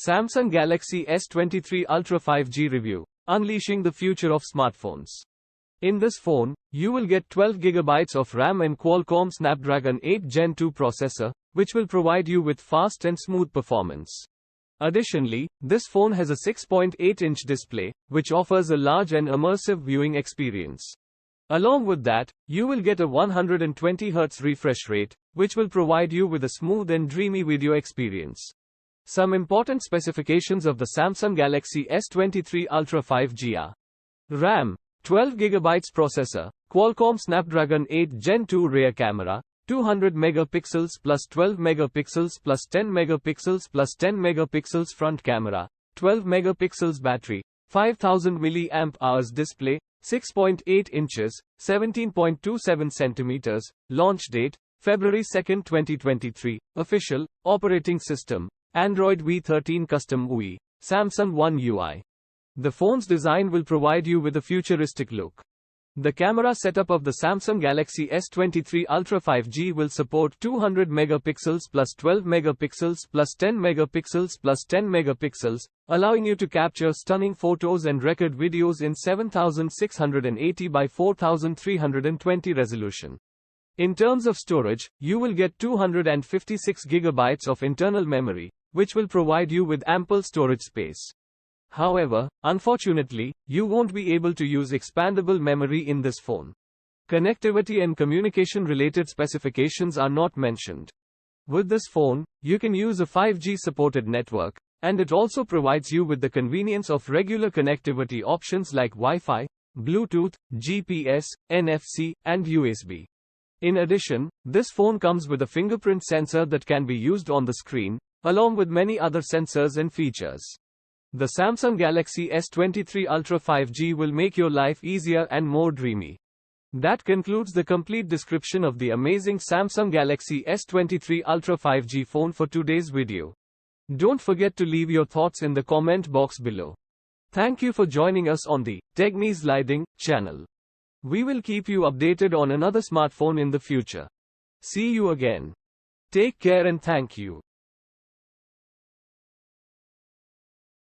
Samsung Galaxy S23 Ultra 5G review, unleashing the future of smartphones. In this phone, you will get 12GB of RAM and Qualcomm Snapdragon 8 Gen 2 processor, which will provide you with fast and smooth performance. Additionally, this phone has a 6.8-inch display, which offers a large and immersive viewing experience. Along with that, you will get a 120Hz refresh rate, which will provide you with a smooth and dreamy video experience. Some important specifications of the Samsung Galaxy S23 Ultra 5G are: RAM, 12GB processor, Qualcomm Snapdragon 8 Gen 2 rear camera, 200 megapixels plus 12 megapixels plus 10 megapixels plus 10 megapixels front camera, 12 megapixels battery, 5000 mAh display, 6.8 inches, 17.27 centimeters, launch date, February 2, 2023, official, operating system, Android V13 Custom UI, Samsung One UI. The phone's design will provide you with a futuristic look. The camera setup of the Samsung Galaxy S23 Ultra 5G will support 200 megapixels plus 12 megapixels plus 10 megapixels plus 10 megapixels, allowing you to capture stunning photos and record videos in 7680 by 4320 resolution. In terms of storage, you will get 256 GB of internal memory, which will provide you with ample storage space. However, unfortunately, you won't be able to use expandable memory in this phone. Connectivity and communication-related specifications are not mentioned. With this phone, you can use a 5G supported network, and it also provides you with the convenience of regular connectivity options like Wi-Fi, Bluetooth, GPS, NFC, and USB. In addition, this phone comes with a fingerprint sensor that can be used on the screen, along with many other sensors and features. The Samsung Galaxy S23 Ultra 5G will make your life easier and more dreamy. That concludes the complete description of the amazing Samsung Galaxy S23 Ultra 5G phone for today's video. Don't forget to leave your thoughts in the comment box below. Thank you for joining us on the Tegniese Leiding channel. We will keep you updated on another smartphone in the future. See you again. Take care and thank you.